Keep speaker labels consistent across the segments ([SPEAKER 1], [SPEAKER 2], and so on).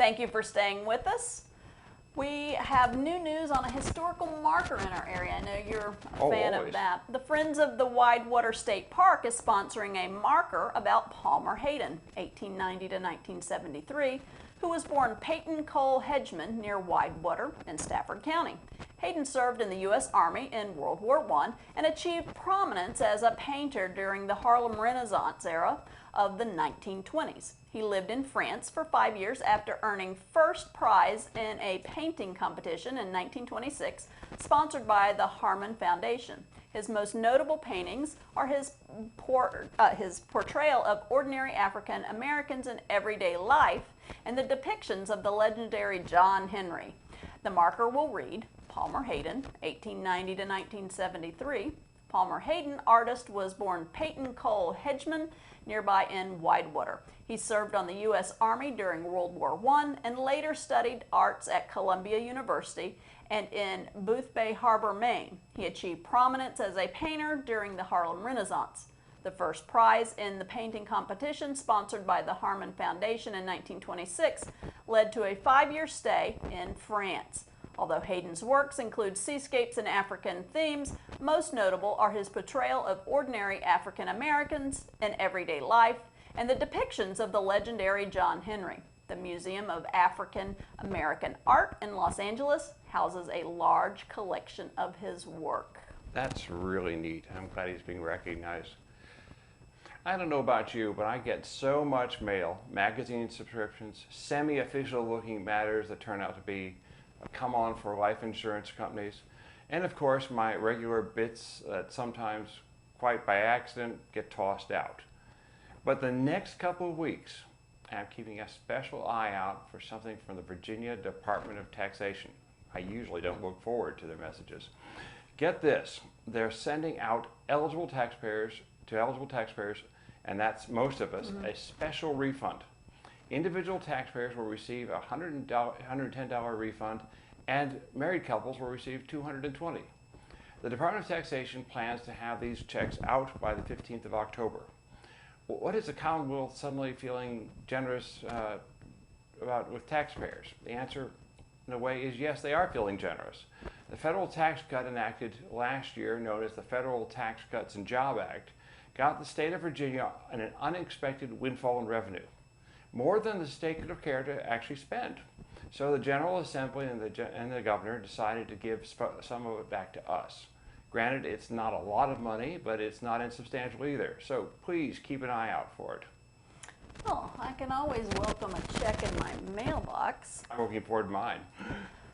[SPEAKER 1] Thank you for staying with us. We have new news on a historical marker in our area. I know you're a fan
[SPEAKER 2] always.
[SPEAKER 1] of that. The Friends of the Widewater State Park is sponsoring a marker about Palmer Hayden, 1890 to 1973, who was born Peyton Cole Hedgeman near Widewater in Stafford County. Hayden served in the U.S. Army in World War I and achieved prominence as a painter during the Harlem Renaissance era of the 1920s. He lived in France for 5 years after earning first prize in a painting competition in 1926, sponsored by the Harmon Foundation. His most notable paintings are his portrayal of ordinary African Americans in everyday life and the depictions of the legendary John Henry. The marker will read, Palmer Hayden, 1890 to 1973. Palmer Hayden, artist, was born Peyton Cole Hedgeman, nearby in Widewater. He served on the U.S. Army during World War I and later studied arts at Columbia University and in Boothbay Harbor, Maine. He achieved prominence as a painter during the Harlem Renaissance. The first prize in the painting competition, sponsored by the Harmon Foundation in 1926, led to a 5-year stay in France. Although Hayden's works include seascapes and African themes, most notable are his portrayal of ordinary African Americans in everyday life and the depictions of the legendary John Henry. The Museum of African American Art in Los Angeles houses a large collection of his work.
[SPEAKER 2] That's really neat. I'm glad he's being recognized. I don't know about you, but I get so much mail, magazine subscriptions, semi-official looking matters that turn out to be a come-on for life insurance companies, and of course my regular bits that sometimes, quite by accident, get tossed out. But the next couple of weeks, I'm keeping a special eye out for something from the Virginia Department of Taxation. I usually don't look forward to their messages. Get this, they're sending out eligible taxpayers, and that's most of us, a special refund. Individual taxpayers will receive a $110 refund, and married couples will receive $220. The Department of Taxation plans to have these checks out by the 15th of October. What is the Commonwealth suddenly feeling generous about with taxpayers? The answer, in a way, is yes, they are feeling generous. The federal tax cut enacted last year, known as the Federal Tax Cuts and Jobs Act, got the state of Virginia an unexpected windfall in revenue, more than the state could have cared to actually spend. So the General Assembly and the governor decided to give some of it back to us. Granted, it's not a lot of money, but it's not insubstantial either. So please keep an eye out for it.
[SPEAKER 1] Well, I can always welcome a check in my mailbox.
[SPEAKER 2] I'm looking forward to mine.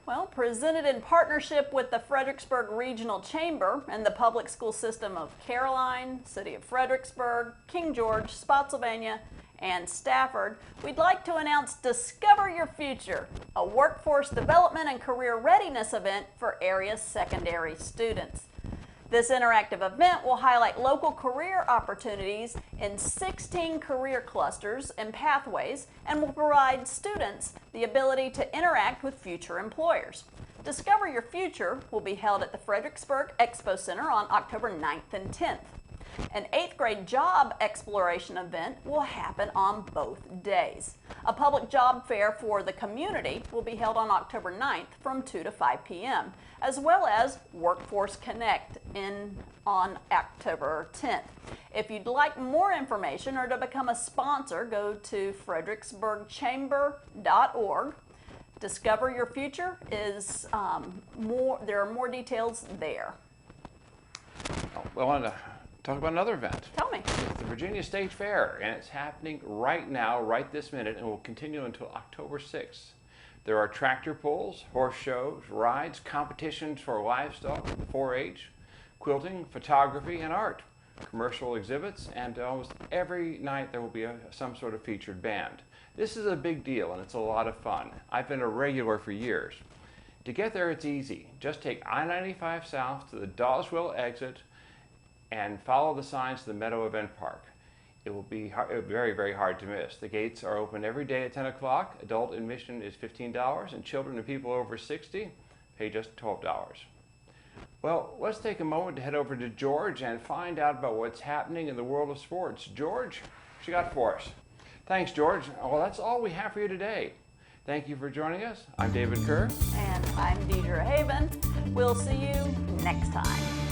[SPEAKER 1] Well, presented in partnership with the Fredericksburg Regional Chamber and the public school system of Caroline, City of Fredericksburg, King George, Spotsylvania, and Stafford, we'd like to announce Discover Your Future, a workforce development and career readiness event for area secondary students. This interactive event will highlight local career opportunities in 16 career clusters and pathways and will provide students the ability to interact with future employers. Discover Your Future will be held at the Fredericksburg Expo Center on October 9th and 10th. An 8th grade job exploration event will happen on both days. A public job fair for the community will be held on October 9th from 2 to 5 p.m., as well as Workforce Connect on October 10th. If you'd like more information or to become a sponsor, go to fredericksburgchamber.org. Discover Your Future is there are more details there.
[SPEAKER 2] Well, I want to talk about another event.
[SPEAKER 1] Tell me.
[SPEAKER 2] It's the Virginia State Fair, and it's happening right now, right this minute, and will continue until October 6th. There are tractor pulls, horse shows, rides, competitions for livestock, 4-H, quilting, photography, and art, commercial exhibits, and almost every night there will be some sort of featured band. This is a big deal, and it's a lot of fun. I've been a regular for years. To get there, it's easy. Just take I-95 south to the Dawesville exit and follow the signs to the Meadow Event Park. It will be very, very hard to miss. The gates are open every day at 10 o'clock. Adult admission is $15, and children and people over 60 pay just $12. Well, let's take a moment to head over to George and find out about what's happening in the world of sports. George, what you got for us? Thanks, George. Well, that's all we have for you today. Thank you for joining us. I'm David Kerr.
[SPEAKER 1] And I'm Deidre Haven. We'll see you next time.